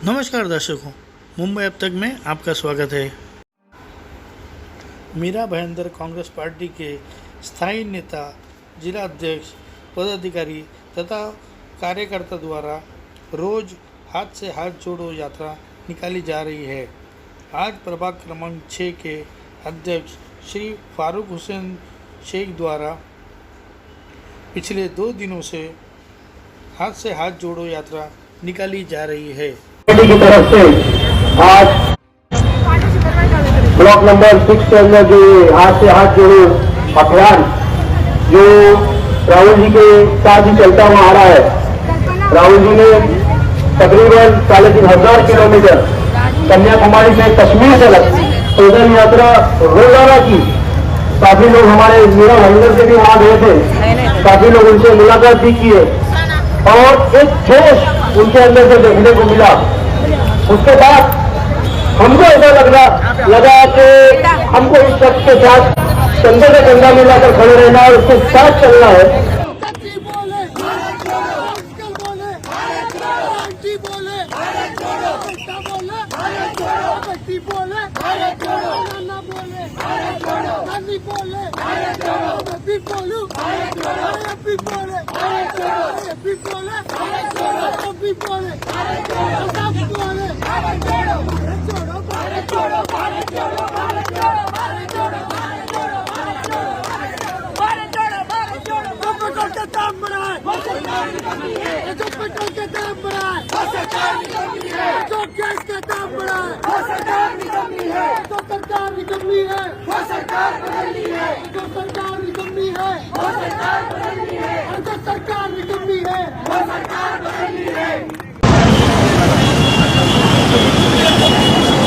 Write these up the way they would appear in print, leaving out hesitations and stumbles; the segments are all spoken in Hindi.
नमस्कार दर्शकों, मुंबई अब तक में आपका स्वागत है। मीरा भाईंदर कांग्रेस पार्टी के स्थायी नेता, जिला अध्यक्ष, पदाधिकारी तथा कार्यकर्ता द्वारा रोज हाथ से हाथ जोड़ो यात्रा निकाली जा रही है। आज प्रभाग क्रमांक 6 के अध्यक्ष श्री फारूक हुसैन शेख द्वारा पिछले 2 दिनों से हाथ से हाथ जोड़ो यात्रा निकाली जा रही है। की तरफ से आज ब्लॉक नंबर 6 के अंदर जो हाथ से हाथ जोड़ो अभियान जो राहुल जी के साथ ही चलता हुआ आ रहा है। राहुल जी ने तकरीबन 3,500 किलोमीटर कन्याकुमारी से कश्मीर तक पैदल यात्रा रोजाना की। काफी लोग हमारे मीरा भाईंदर से भी वहां गए थे, काफी लोग उनसे मुलाकात भी किए और एक जोश उनके अंदर से देखने को मिला। उसके बाद हमको ऐसा लगा कि हमको इस शख्स के साथ कंधे से कंधा मिलाकर खड़े रहना है और उसके साथ चलना है।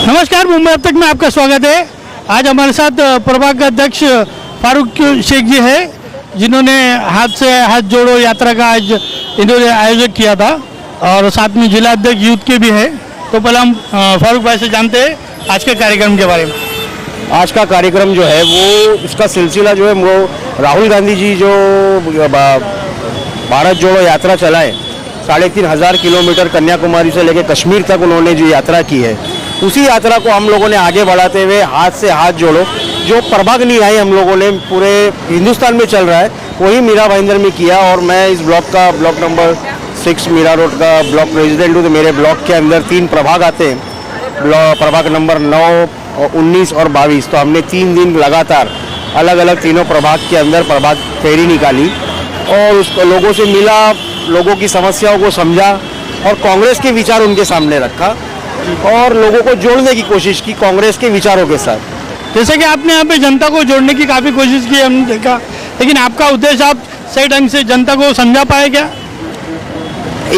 नमस्कार, मुंबई अब तक में आपका स्वागत है। आज हमारे साथ प्रभाग का अध्यक्ष फारूक शेख जी है, जिन्होंने हाथ से हाथ जोड़ो यात्रा का आज इन्होंने आयोजन किया था और साथ में जिला अध्यक्ष यूथ के भी है। तो पहले हम फारूक भाई से जानते हैं आज के कार्यक्रम के बारे में। आज का कार्यक्रम जो है वो इसका सिलसिला जो है वो राहुल गांधी जी जो भारत जोड़ो यात्रा चलाए 3,500 किलोमीटर कन्याकुमारी से लेकर कश्मीर तक उन्होंने जो यात्रा की है, उसी यात्रा को हम लोगों ने आगे बढ़ाते हुए हाथ से हाथ जोड़ो जो प्रभाग नहीं आई हम लोगों ने पूरे हिंदुस्तान में चल रहा है, वही मीरा भाईंदर में किया। और मैं इस ब्लॉक नंबर 6 मीरा रोड का ब्लॉक प्रेसिडेंट हूँ। तो मेरे ब्लॉक के अंदर 3 प्रभाग आते हैं, प्रभाग नंबर 9, 19 और 22। तो हमने 3 दिन लगातार अलग अलग तीनों प्रभाग के अंदर प्रभाग फेरी निकाली और उसको लोगों से मिला, लोगों की समस्याओं को समझा और कांग्रेस के विचार उनके सामने रखा और लोगों को जोड़ने की कोशिश की कांग्रेस के विचारों के साथ। जैसे कि आपने यहाँ पे जनता को जोड़ने की काफ़ी कोशिश की, हमने देखा, लेकिन आपका उद्देश्य आप सही ढंग से जनता को समझा पाए क्या?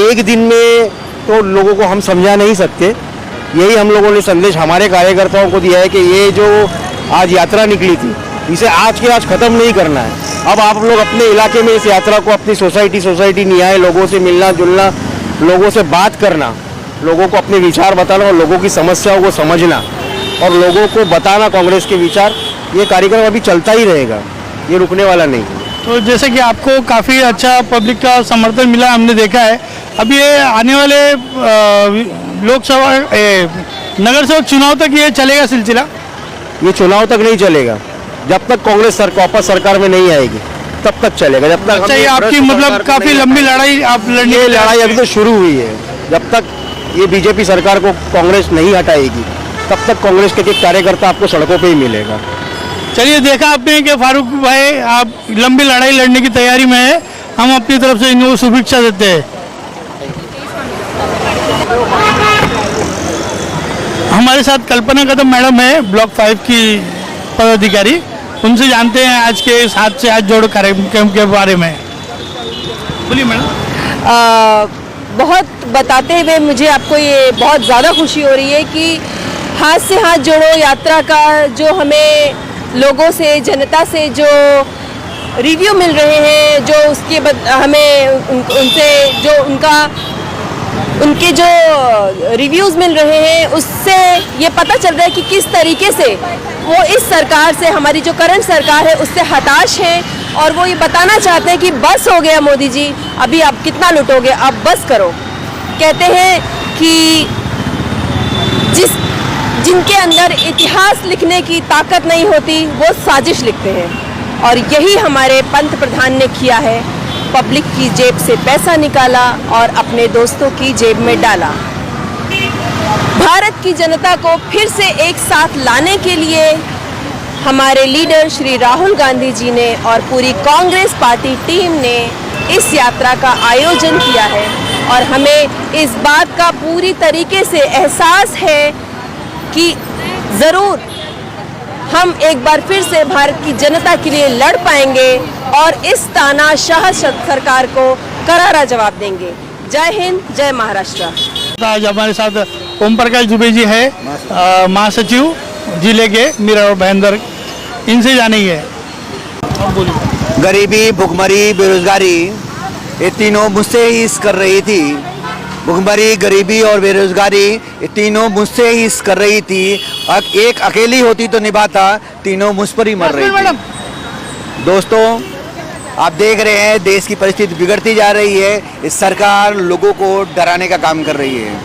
एक दिन में तो लोगों को हम समझा नहीं सकते। यही हम लोगों ने संदेश हमारे कार्यकर्ताओं को दिया है कि ये जो आज यात्रा निकली थी, इसे आज के आज ख़त्म नहीं करना है। अब आप लोग अपने इलाके में इस यात्रा को अपनी सोसाइटी नहीं आए, लोगों से मिलना जुलना, लोगों से बात करना, लोगों को अपने विचार बताना और लोगों की समस्याओं को समझना और लोगों को बताना कांग्रेस के विचार। ये कार्यक्रम अभी चलता ही रहेगा, ये रुकने वाला नहीं। तो जैसे कि आपको काफ़ी अच्छा पब्लिक का समर्थन मिला, हमने देखा है। अब ये आने वाले लोकसभा नगर सेवक चुनाव तक ये चलेगा सिलसिला? ये चुनाव तक नहीं चलेगा, जब तक कांग्रेस वापस सरकार में नहीं आएगी तब तक चलेगा। जब तक अच्छा, ये आपकी मतलब काफ़ी लंबी लड़ाई आप लड़ने? ये लड़ाई अभी तो शुरू हुई है। जब तक ये बीजेपी सरकार को कांग्रेस नहीं हटाएगी तब तक कांग्रेस के कार्यकर्ता आपको सड़कों पे ही मिलेगा। चलिए, देखा आपने कि फारूक भाई आप लंबी लड़ाई लड़ने की तैयारी में है। हम अपनी तरफ से इनको शुभेच्छा देते हैं। हमारे साथ कल्पना कदम मैडम है, ब्लॉक 5 की पदाधिकारी। उनसे जानते हैं आज के हाथ से हाथ जोड़ो कार्यक्रम के बारे में। बोलिए मैडम। बहुत बताते हुए मुझे आपको ये बहुत ज़्यादा खुशी हो रही है कि हाथ से हाथ जोड़ो यात्रा का जो हमें लोगों से, जनता से जो रिव्यू मिल रहे हैं, जो उसके हमें उनसे जो उनके जो रिव्यूज़ मिल रहे हैं, उससे ये पता चल रहा है कि किस तरीके से वो इस सरकार से, हमारी जो करंट सरकार है, उससे हताश हैं और वो ये बताना चाहते हैं कि बस हो गया मोदी जी, अभी आप कितना लुटोगे, आप बस करो। कहते हैं कि जिनके अंदर इतिहास लिखने की ताकत नहीं होती, वो साजिश लिखते हैं। और यही हमारे पंत प्रधान ने किया है। पब्लिक की जेब से पैसा निकाला और अपने दोस्तों की जेब में डाला। भारत की जनता को फिर से एक साथ लाने के लिए हमारे लीडर श्री राहुल गांधी जी ने और पूरी कांग्रेस पार्टी टीम ने इस यात्रा का आयोजन किया है। और हमें इस बात का पूरी तरीके से एहसास है कि ज़रूर हम एक बार फिर से भारत की जनता के लिए लड़ पाएंगे और इस तानाशाह सरकार को करारा जवाब देंगे। जय हिंद, जय महाराष्ट्र। आज हमारे साथ ओम प्रकाश दुबे जी है, महासचिव जिले के मीरा और भाईंदर। इनसे जानेंगे। गरीबी, भुखमरी, बेरोजगारी, ये तीनों मुझसे ही कर रही थी। भुखमरी, गरीबी और बेरोजगारी, ये तीनों मुझसे ही कर रही थी। एक अकेली होती तो निभाता, तीनों मुझ पर ही मर रही थी। दोस्तों, आप देख रहे हैं देश की परिस्थिति बिगड़ती जा रही है। इस सरकार लोगों को डराने का काम कर रही है।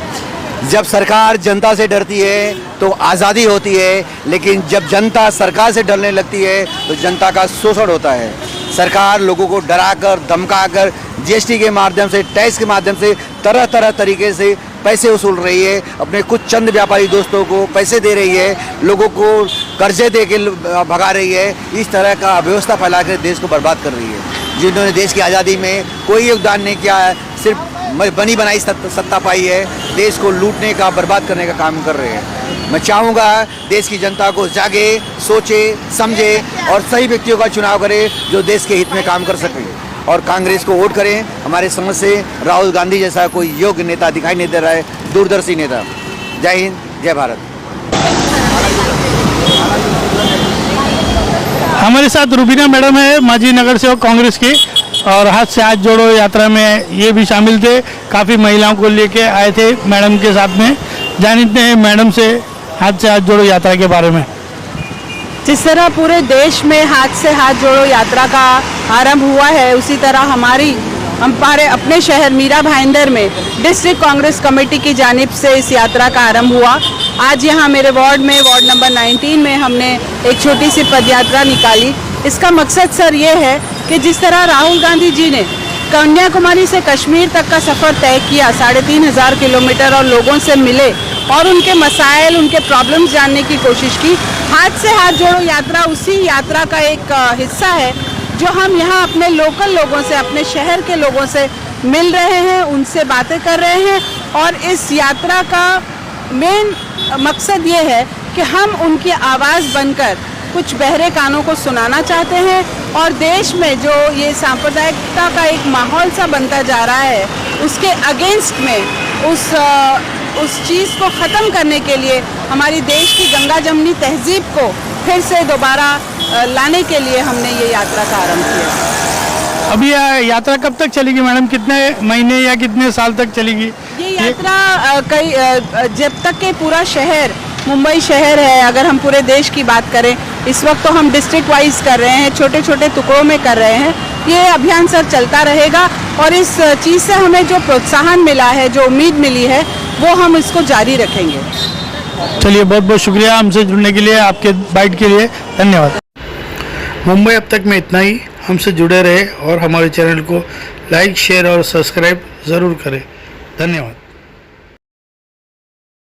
जब सरकार जनता से डरती है तो आज़ादी होती है, लेकिन जब जनता सरकार से डरने लगती है तो जनता का शोषण होता है। सरकार लोगों को डराकर, धमकाकर, जीएसटी के माध्यम से, टैक्स के माध्यम से तरह तरह तरीके से पैसे वसूल रही है। अपने कुछ चंद व्यापारी दोस्तों को पैसे दे रही है, लोगों को कर्जे दे के भगा रही है। इस तरह का अव्यवस्था फैला कर देश को बर्बाद कर रही है। जिन्होंने देश की आज़ादी में कोई योगदान नहीं किया है, सिर्फ बनी बनाई सत्ता पाई है, देश को लूटने का, बर्बाद करने का काम कर रहे हैं। मैं चाहूँगा देश की जनता को जागे, सोचे, समझे और सही व्यक्तियों का चुनाव करे जो देश के हित में काम कर सके। और कांग्रेस को वोट करें। हमारे समझ से राहुल गांधी जैसा कोई योग्य नेता दिखाई नहीं दे रहा है, दूरदर्शी नेता। जय हिंद, जय भारत। हमारे साथ रूबीना मैडम है, माजी नगर सेवक कांग्रेस की, और हाथ से हाथ जोड़ो यात्रा में ये भी शामिल थे। काफ़ी महिलाओं को लेके आए थे मैडम के साथ में। जानते हैं मैडम से हाथ जोड़ो यात्रा के बारे में। जिस तरह पूरे देश में हाथ से हाथ जोड़ो यात्रा का आरंभ हुआ है, उसी तरह हमारे अपने शहर मीरा भाईंदर में डिस्ट्रिक्ट कांग्रेस कमेटी की जानिब से इस यात्रा का आरंभ हुआ। आज यहाँ मेरे वार्ड नंबर 19 में हमने एक छोटी सी पदयात्रा निकाली। इसका मकसद सर ये है कि जिस तरह राहुल गांधी जी ने कन्याकुमारी से कश्मीर तक का सफ़र तय किया 3500 किलोमीटर, और लोगों से मिले और उनके मसाइल, उनके प्रॉब्लम्स जानने की कोशिश की। हाथ से हाथ जोड़ो यात्रा उसी यात्रा का एक हिस्सा है जो हम यहाँ अपने लोकल लोगों से, अपने शहर के लोगों से मिल रहे हैं, उनसे बातें कर रहे हैं। और इस यात्रा का मेन मकसद ये है कि हम उनकी आवाज़ बनकर कुछ बहरे कानों को सुनाना चाहते हैं। और देश में जो ये सांप्रदायिकता का एक माहौल सा बनता जा रहा है, उसके अगेंस्ट में उस चीज़ को ख़त्म करने के लिए, हमारी देश की गंगा जमनी तहजीब को फिर से दोबारा लाने के लिए हमने ये यात्रा का आरंभ किया। अभी यात्रा कब तक चलेगी मैडम? कितने महीने या कितने साल तक चलेगी ये यात्रा? जब तक के पूरा शहर मुंबई शहर है, अगर हम पूरे देश की बात करें, इस वक्त तो हम डिस्ट्रिक्ट वाइज कर रहे हैं, छोटे छोटे टुकड़ों में कर रहे हैं। ये अभियान सर चलता रहेगा और इस चीज़ से हमें जो प्रोत्साहन मिला है, जो उम्मीद मिली है, वो हम इसको जारी रखेंगे। चलिए, बहुत बहुत शुक्रिया हमसे जुड़ने के लिए, आपके बाइट के लिए धन्यवाद। मुंबई अब तक में इतना ही। हमसे जुड़े रहे और हमारे चैनल को लाइक, शेयर और सब्सक्राइब ज़रूर करें। धन्यवाद।